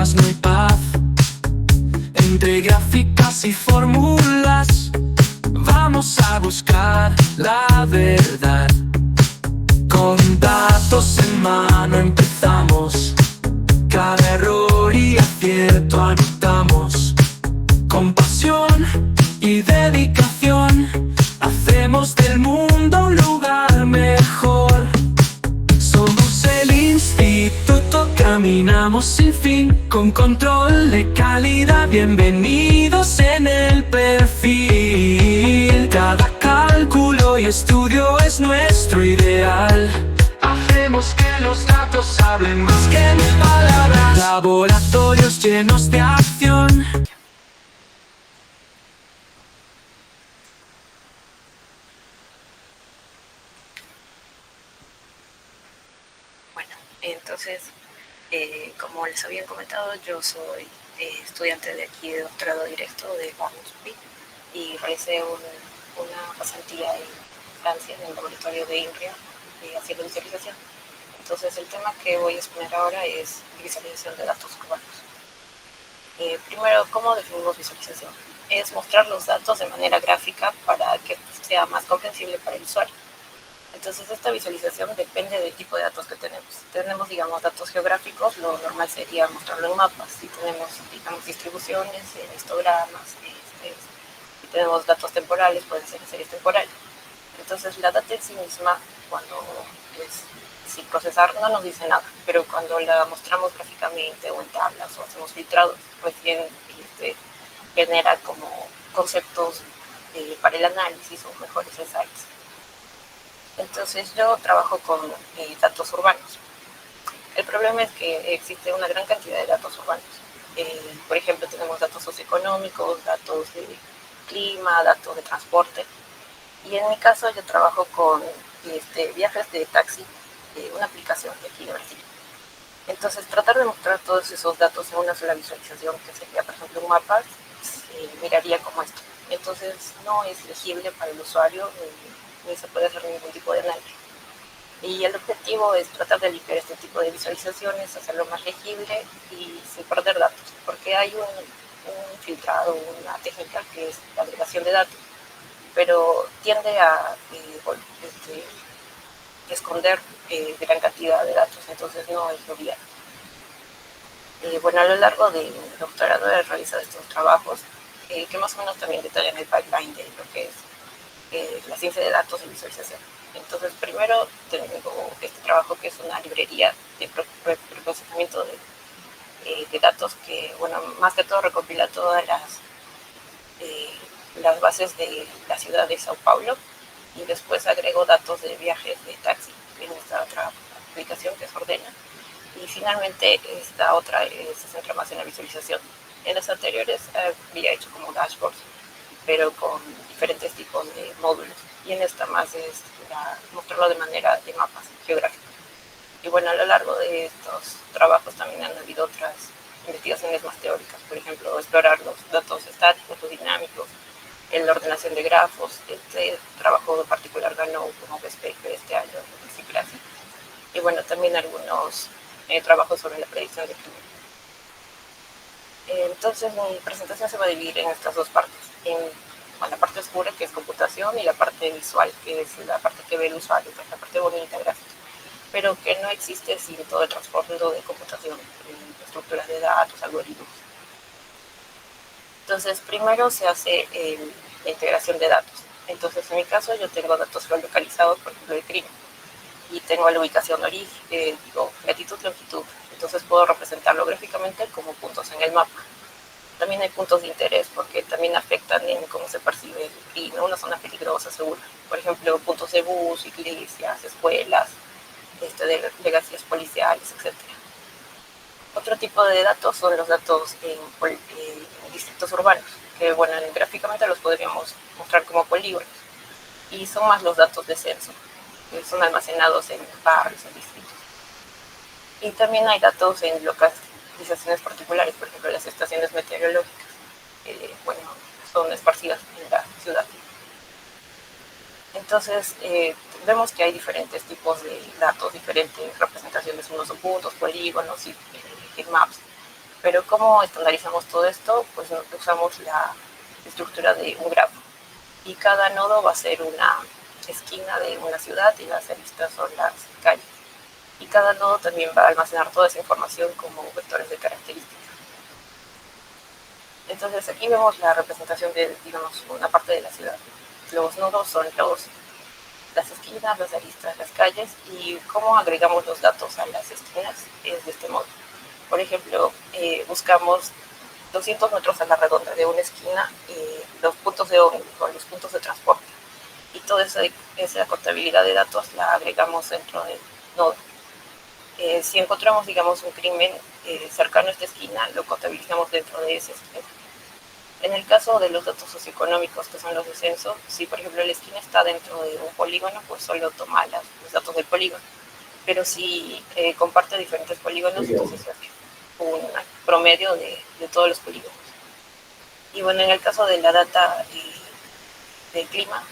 más no hay paz. Entre gráficas y fórmulas vamos a buscar la verdad. Con datos en mano empezamos, cada error y acierto anotamos. Con pasión y dedicación hacemos del mundo un lugar mejor. Somos el instituto, caminamos sin fin, con control de calidad. Bienvenidos en el perfil. Cada cálculo y estudio es nuestro ideal. Hacemos que los datos hablen más que en palabras. Laboratorios llenos de acción. Bueno, entonces, como les había comentado, yo soy estudiante de aquí de doctorado directo de la USP y realicé una pasantía en Francia, en el laboratorio de INRIA, haciendo visualización. Entonces, el tema que voy a exponer ahora es visualización de datos urbanos. Primero, ¿cómo definimos visualización? Es mostrar los datos de manera gráfica para que sea más comprensible para el usuario. Entonces, esta visualización depende del tipo de datos que tenemos. Si tenemos, digamos, datos geográficos, lo normal sería mostrarlo en mapas. Si tenemos, digamos, distribuciones, histogramas, si tenemos datos temporales, pueden ser en series temporales. Entonces, la data en sí misma, cuando sin procesar, no nos dice nada, pero cuando la mostramos gráficamente o en tablas o hacemos filtrados, pues bien genera como conceptos para el análisis o mejores insights. Entonces yo trabajo con datos urbanos. El problema es que existe una gran cantidad de datos urbanos. Por ejemplo, tenemos datos socioeconómicos, datos de clima, datos de transporte. Y en mi caso yo trabajo con viajes de taxi, una aplicación de aquí de Brasil. Entonces tratar de mostrar todos esos datos en una sola visualización, que sería por ejemplo un mapa, miraría como esto. Entonces no es legible para el usuario ni se puede hacer ningún tipo de análisis. Y el objetivo es tratar de limpiar este tipo de visualizaciones, hacerlo más legible y sin perder datos, porque hay un filtrado, una técnica que es la agregación de datos, pero tiende a esconder gran cantidad de datos, entonces no es lo viable. Bueno, a lo largo de mi doctorado he realizado estos trabajos que más o menos también detallan el pipeline de lo que es la ciencia de datos y visualización. Entonces, primero tengo este trabajo que es una librería de procesamiento de datos que, bueno, más que todo recopila todas las bases de la ciudad de Sao Paulo y después agrego datos de viajes de taxi en esta otra aplicación que es Ordena. Y finalmente esta otra se centra más en la visualización. En las anteriores había hecho como dashboards, pero con diferentes tipos de módulos. Y en esta más es mostrarlo de manera de mapas geográficos. Y bueno, a lo largo de estos trabajos también han habido otras investigaciones más teóricas, por ejemplo, explorar los datos estáticos o dinámicos, en la ordenación de grafos. Este trabajo en particular ganó como Best Paper este año en Ciprasi. Y bueno, también algunos trabajos sobre la predicción de clima. Entonces mi presentación se va a dividir en estas dos partes, en la parte oscura, que es computación, y la parte visual, que es la parte que ve el usuario, que es la parte bonita, gráfica, pero que no existe sin todo el trasfondo de computación, estructuras de datos, algoritmos. Entonces, primero se hace la integración de datos. Entonces, en mi caso, yo tengo datos geolocalizados, por ejemplo, de crimen, y tengo la ubicación de origen, latitud, longitud. Entonces, puedo representarlo gráficamente como puntos en el mapa. También hay puntos de interés porque también afectan en cómo se percibe el crimen, una zona peligrosa, segura. Por ejemplo, puntos de bus, iglesias, escuelas, delegaciones policiales, etc. Otro tipo de datos son los datos en distritos urbanos, que bueno, gráficamente los podríamos mostrar como polígonos, y son más los datos de censo, que son almacenados en barrios, en distritos. Y también hay datos en localizaciones particulares, por ejemplo, las estaciones meteorológicas, bueno, son esparcidas en la ciudad. Entonces, vemos que hay diferentes tipos de datos, diferentes representaciones, unos son puntos, polígonos y maps. Pero ¿cómo estandarizamos todo esto? Pues usamos la estructura de un grafo. Y cada nodo va a ser una esquina de una ciudad y las aristas son las calles. Y cada nodo también va a almacenar toda esa información como vectores de características. Entonces aquí vemos la representación de, digamos, una parte de la ciudad. Los nodos son las esquinas, las aristas, las calles, y cómo agregamos los datos a las esquinas es de este modo. Por ejemplo, buscamos 200 metros a la redonda de una esquina los puntos de ómnibus o los puntos de transporte. Y toda esa contabilidad de datos la agregamos dentro del nodo. Si encontramos, digamos, un crimen cercano a esta esquina, lo contabilizamos dentro de esa esquina. En el caso de los datos socioeconómicos, que son los de censo, si por ejemplo la esquina está dentro de un polígono, pues solo toma los datos del polígono. Pero si comparte diferentes polígonos, entonces se hace un promedio de todos los polígonos. Y bueno, en el caso de la data del clima,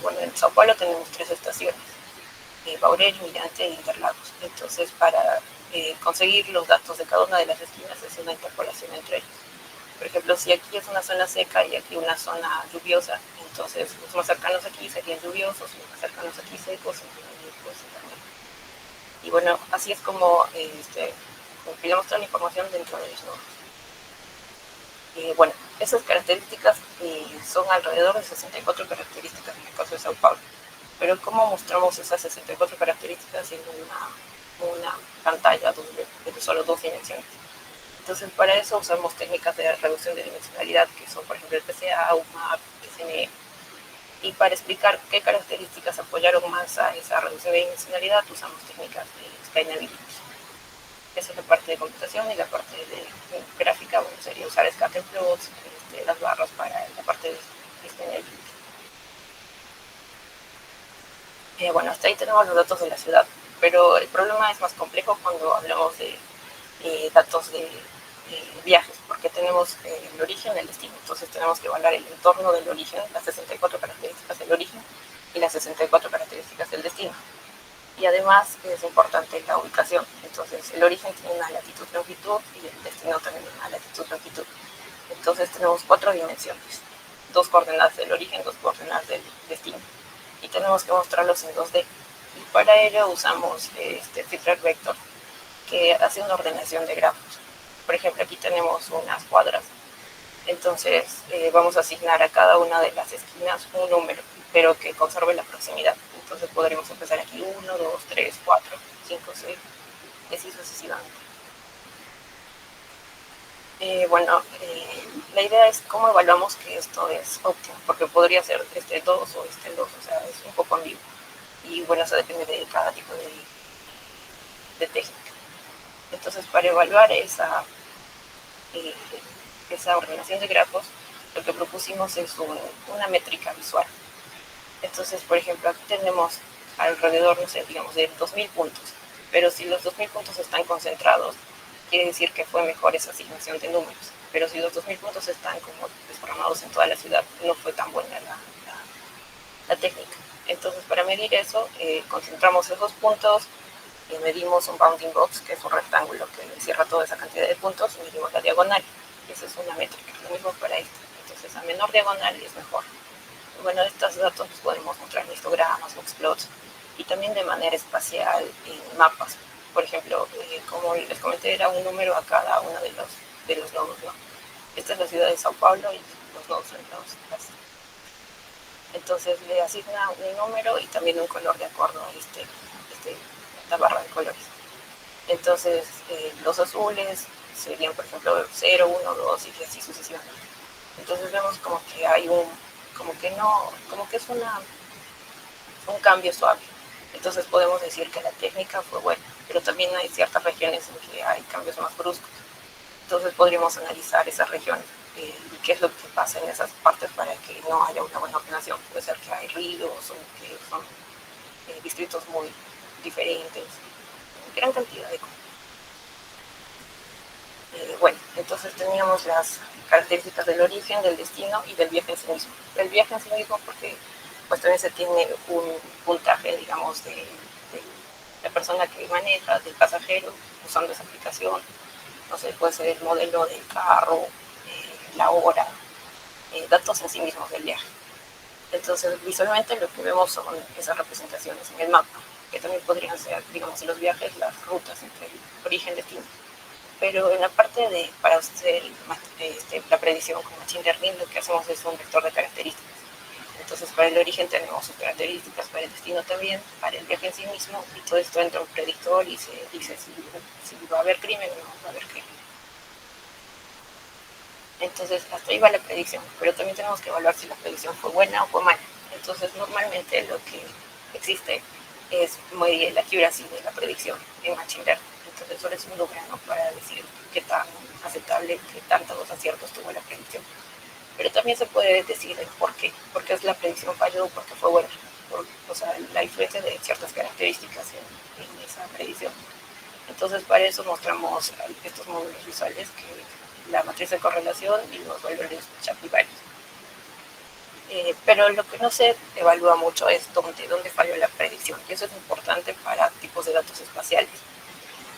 bueno, en Sao Paulo tenemos 3 estaciones, Baurel, Mirante e Interlagos. Entonces, para conseguir los datos de cada una de las esquinas es una interpolación entre ellos. Por ejemplo, si aquí es una zona seca y aquí una zona lluviosa, entonces los más cercanos aquí serían lluviosos, los más cercanos aquí secos, y bueno, así es como compilamos toda la información dentro de los nodos. Bueno, esas características son alrededor de 64 características en el caso de Sao Paulo. Pero ¿cómo mostramos esas 64 características en una pantalla de solo 2 dimensiones? Entonces, para eso usamos técnicas de reducción de dimensionalidad, que son, por ejemplo, el PCA, UMAP, SNE. Y para explicar qué características apoyaron más a esa reducción de dimensionalidad, usamos técnicas de Scalability. Esa es la parte de computación, y la parte de gráfica, bueno, sería usar scatterplots, las barras para la parte de Scalability. Bueno, hasta ahí tenemos los datos de la ciudad, pero el problema es más complejo cuando hablamos de datos de viajes, porque tenemos el origen y el destino. Entonces tenemos que evaluar el entorno del origen, las 64 características del origen y las 64 características del destino. Y además es importante la ubicación. Entonces el origen tiene una latitud-longitud y el destino también una latitud-longitud. Entonces tenemos 4 dimensiones, 2 coordenadas del origen, 2 coordenadas del destino. Y tenemos que mostrarlos en 2D. Y para ello usamos feedback vector, que hace una ordenación de grafos. Por ejemplo, aquí tenemos unas cuadras. Entonces vamos a asignar a cada una de las esquinas un número, pero que conserve la proximidad. Entonces podremos empezar aquí 1, 2, 3, 4, 5, 6, y así sucesivamente. Bueno, la idea es cómo evaluamos que esto es óptimo, porque podría ser 2 o 2, o sea, es un poco ambiguo. Y bueno, eso depende de cada tipo de técnica. Entonces, para evaluar esa ordenación de grafos, lo que propusimos es una métrica visual. Entonces, por ejemplo, aquí tenemos alrededor, no sé, digamos, de 2.000 puntos. Pero si los 2.000 puntos están concentrados, quiere decir que fue mejor esa asignación de números. Pero si los 2.000 puntos están como desparramados en toda la ciudad, no fue tan buena la técnica. Entonces, para medir eso, concentramos esos puntos, medimos un bounding box, que es un rectángulo que encierra toda esa cantidad de puntos, y medimos la diagonal. Esa es una métrica, lo mismo para esto. Entonces, a menor diagonal es mejor. Bueno, estos datos los podemos mostrar en histogramas, boxplots, y también de manera espacial en mapas. Por ejemplo, como les comenté, era un número a cada uno de los nodos, ¿no? Esta es la ciudad de Sao Paulo y los nodos son las. Entonces le asigna un número y también un color de acuerdo a esta barra de colores. Entonces los azules serían, por ejemplo, 0, 1, 2 y así sucesivamente. Entonces vemos como que hay como que es un cambio suave. Entonces podemos decir que la técnica fue buena, pero también hay ciertas regiones en que hay cambios más bruscos. Entonces podríamos analizar esas regiones y qué es lo que pasa en esas partes para que no haya una buena ordenación. Puede ser que hay ríos o que son distritos muy diferentes, gran cantidad de cosas. Bueno, entonces teníamos las características del origen, del destino y del viaje en sí mismo. El viaje en sí mismo porque pues también se tiene un puntaje, digamos, de la persona que maneja, del pasajero, usando esa aplicación. no sé, puede ser el modelo del carro, la hora, datos en sí mismos del viaje. Entonces, visualmente lo que vemos son esas representaciones en el mapa, que también podrían ser, digamos, en los viajes, las rutas entre el origen y destino. Pero en la parte de, para hacer la predicción con Machine Learning, lo que hacemos es un vector de características. Entonces, para el origen tenemos sus características, para el destino también, para el viaje en sí mismo, y todo esto entra en un predictor y se dice si va a haber crimen o no va a haber crimen. Entonces, hasta ahí va la predicción, pero también tenemos que evaluar si la predicción fue buena o fue mala. Entonces, normalmente lo que existe es medir la accuracy de la predicción en Machine Learning. Entonces, solo es un número para decir qué tan aceptable, qué tantos aciertos tuvo la predicción. Pero también se puede decir el por qué es la predicción falló o por qué fue buena. O sea, la influencia de ciertas características en esa predicción. Entonces, para eso mostramos estos módulos visuales, que la matriz de correlación y los valores Shapley-Variance. Pero lo que no se evalúa mucho es dónde falló la predicción, y eso es importante para tipos de datos espaciales.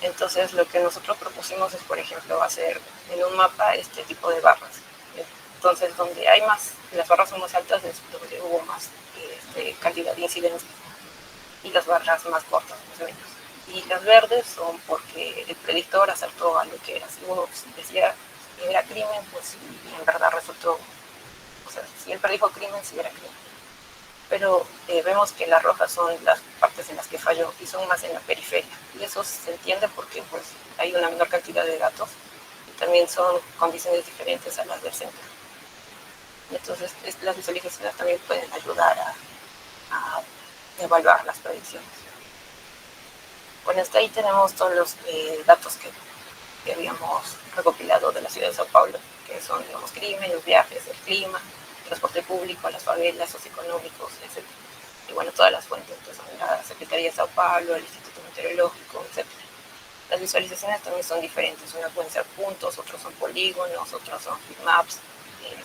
Entonces, lo que nosotros propusimos es, por ejemplo, hacer en un mapa este tipo de barras. Entonces, donde hay más, las barras son más altas es donde hubo más cantidad de incidentes, y las barras más cortas, más o menos. Y las verdes son porque el predictor acertó a lo que era. Si uno decía que era crimen, pues en verdad resultó, o sea, si él predijo crimen, sí era crimen. Pero vemos que las rojas son las partes en las que falló y son más en la periferia. Y eso se entiende porque pues hay una menor cantidad de datos y también son condiciones diferentes a las del centro. Entonces, las visualizaciones también pueden ayudar a evaluar las predicciones. Bueno, hasta ahí tenemos todos los datos que habíamos recopilado de la ciudad de Sao Paulo, que son, digamos, crimen, los viajes, el clima, el transporte público, las favelas, socioeconómicos, etc. Y bueno, todas las fuentes, que son la Secretaría de Sao Paulo, el Instituto Meteorológico, etc. Las visualizaciones también son diferentes, unas pueden ser puntos, otros son polígonos, otros son heatmaps,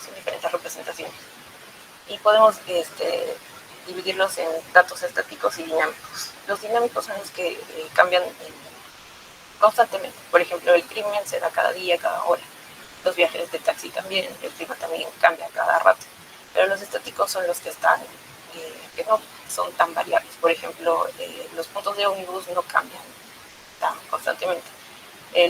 son diferentes representaciones. Y podemos dividirlos en datos estáticos y dinámicos. Los dinámicos son los que cambian constantemente. Por ejemplo, el crimen se da cada día, cada hora. Los viajes de taxi también, el clima también cambia cada rato. Pero los estáticos son los que están, que no son tan variables. Por ejemplo, los puntos de ómnibus no cambian tan constantemente.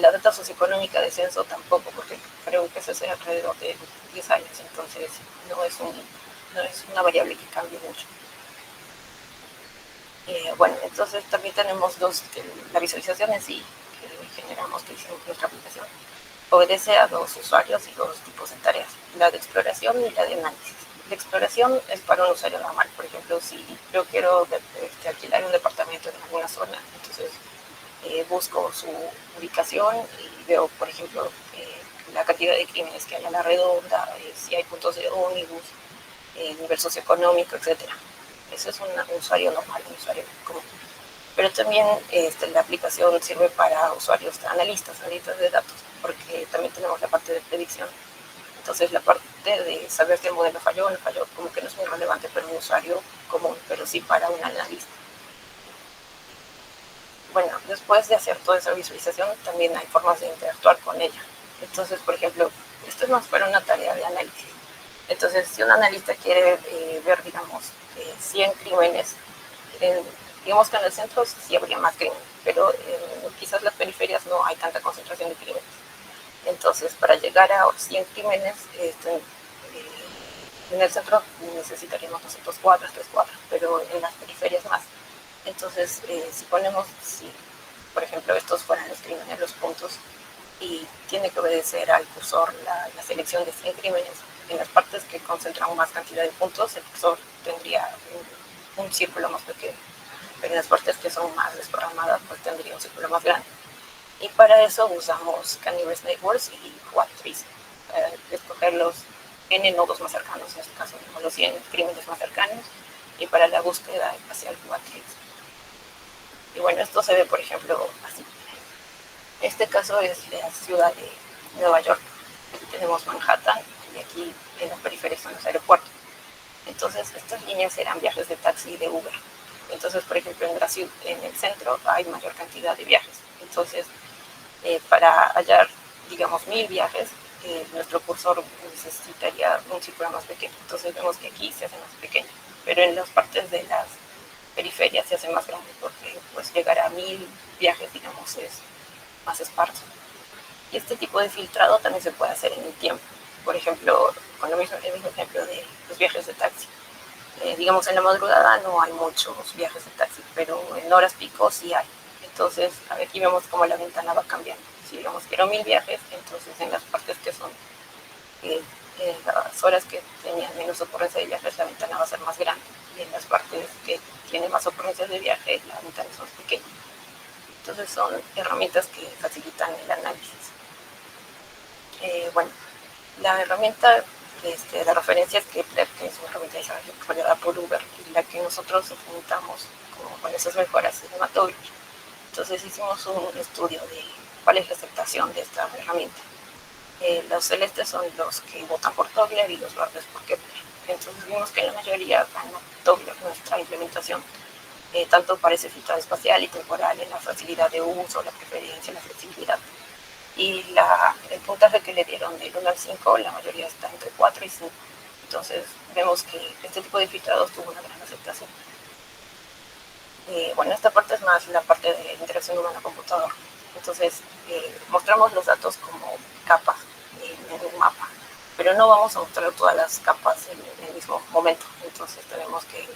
La data socioeconómica de censo tampoco, porque creo que eso es alrededor de 10 años, entonces no es una variable que cambie mucho. Bueno, entonces también tenemos la visualización en sí, que generamos, que hicimos nuestra aplicación, obedece a dos usuarios y dos tipos de tareas, la de exploración y la de análisis. La exploración es para un usuario normal, por ejemplo, si yo quiero alquilar un departamento en alguna zona, entonces busco su ubicación y veo, por ejemplo, la cantidad de crímenes que hay a la redonda, si hay puntos de ómnibus, nivel socioeconómico, etc. Eso es un usuario normal, un usuario común. Pero también la aplicación sirve para usuarios analistas de datos, porque también tenemos la parte de predicción. Entonces, la parte de saber si el modelo falló o no falló, como que no es muy relevante para un usuario común, pero sí para un analista. Bueno, después de hacer toda esa visualización, también hay formas de interactuar con ella. Entonces, por ejemplo, esto es más para una tarea de análisis. Entonces, si un analista quiere ver, digamos, 100 crímenes, digamos que en el centro sí habría más crímenes, pero quizás las periferias no hay tanta concentración de crímenes. Entonces, para llegar a 100 crímenes, en el centro necesitaríamos nosotros 4, 3 cuadras, pero en las periferias más. Entonces, si por ejemplo, estos fueran los crímenes, los puntos, y tiene que obedecer al cursor la selección de 100 crímenes, en las partes que concentran más cantidad de puntos, el cursor tendría un círculo más pequeño, pero en las partes que son más desprogramadas, pues tendría un círculo más grande. Y para eso usamos K-nearest neighbors y Quad-trees, escoger los n nodos más cercanos, en este caso los 100 crímenes más cercanos, y para la búsqueda espacial Quad-trees. Y bueno, esto se ve, por ejemplo, así. Este caso es la ciudad de Nueva York. Aquí tenemos Manhattan y aquí en las periferias son los aeropuertos. Entonces, estas líneas eran viajes de taxi y de Uber. Entonces, por ejemplo, en Brasil, en el centro, hay mayor cantidad de viajes. Entonces, para hallar digamos, 1000 viajes, nuestro cursor necesitaría un círculo más pequeño. Entonces vemos que aquí se hace más pequeño, pero en las partes de las periferias se hace más grande, porque pues llegar a 1000 viajes, digamos, es más esparso. Y este tipo de filtrado también se puede hacer en el tiempo. Por ejemplo, con el mismo ejemplo de los viajes de taxi. Digamos, en la madrugada no hay muchos viajes de taxi, pero en horas pico sí hay. Entonces, aquí vemos cómo la ventana va cambiando. Si digamos quiero 1000 viajes, entonces en las partes que son las horas que tenían menos ocurrencia de viajes, la ventana va a ser más grande. Y en las partes que tienen más ocurrencias de viaje, la ventana es más pequeña. Entonces son herramientas que facilitan el análisis. Bueno, la herramienta la referencia es Kepler, que es una herramienta desarrollada por Uber, y la que nosotros implementamos con esas mejoras es Matogler. Entonces hicimos un estudio de cuál es la aceptación de esta herramienta. Los celestes son los que votan por Togler y los verdes por Kepler. Entonces vimos que la mayoría ganó Togler, nuestra implementación, tanto para ese filtrado espacial y temporal, en la facilidad de uso, la preferencia, la flexibilidad. Y el puntaje que le dieron del 1 al 5, la mayoría está entre 4 y 5. Entonces vemos que este tipo de filtrados tuvo una gran aceptación. Bueno, esta parte es más la parte de interacción humano-computador. Entonces mostramos los datos como capas en un mapa, pero no vamos a mostrar todas las capas en el mismo momento. Entonces tenemos que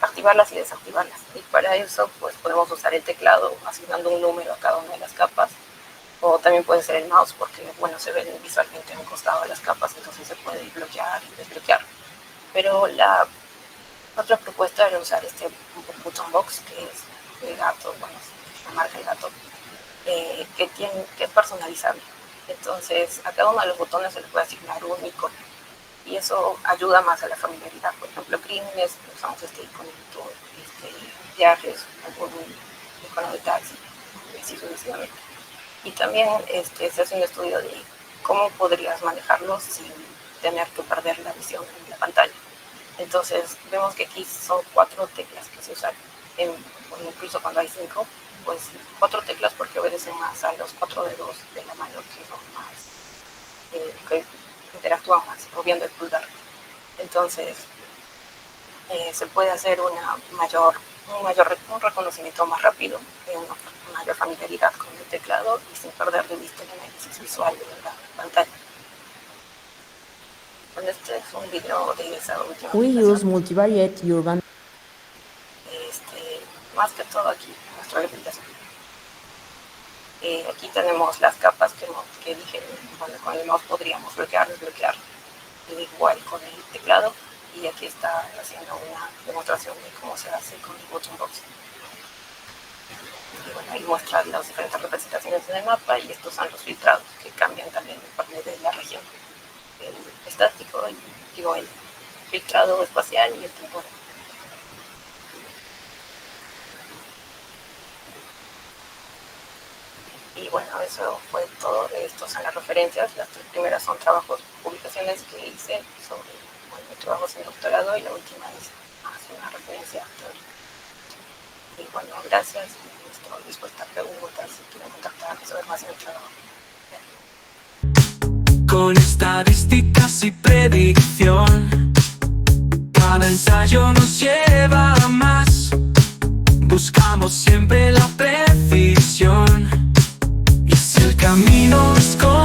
activarlas y desactivarlas. Y para eso pues podemos usar el teclado asignando un número a cada una de las capas. O también puede ser el mouse, porque bueno, se ven visualmente en un costado de las capas, entonces se puede bloquear y desbloquear. Pero la otra propuesta era usar este button box, que es el gato, bueno, la marca el gato, que es personalizable. Entonces a cada uno de los botones se le puede asignar un icono, y eso ayuda más a la familiaridad. Por ejemplo, crímenes, usamos este iconito, viajes, algún icono de taxi, así sucesivamente. Y también se hace un estudio de cómo podrías manejarlos sin tener que perder la visión en la pantalla. Entonces vemos que aquí son 4 teclas que se usan, incluso cuando hay 5, pues 4 teclas porque obedecen más a los 4 dedos de la mano, que son más, que interactúan más, moviendo el pulgar. Entonces se puede hacer un reconocimiento más rápido, una mayor familiaridad con el teclado y sin perder de vista el análisis visual de la pantalla. Bueno, este es un video de esa última We aplicación. use multivariate urban. Más que todo aquí, nuestra aplicación. Aquí tenemos las capas que dije, bueno, con el mouse podríamos bloquear, desbloquear, igual con el teclado. Y aquí está haciendo una demostración de cómo se hace con el button box. Y bueno, ahí muestra las diferentes representaciones en el mapa, y estos son los filtrados que cambian también depende de la región. El estático, el filtrado espacial y el temporal. Y bueno, eso fue todo. Estos son las referencias. Las 3 primeras son trabajos, publicaciones que hice sobre trabajos en doctorado, y la última es una referencia teórica. Y bueno, gracias, y estoy dispuesta a preguntas si quieren contactarme sobre más de mi trabajo. Con estadísticas y predicción, cada ensayo nos lleva a más. Buscamos siempre la precisión, y si el camino es corto,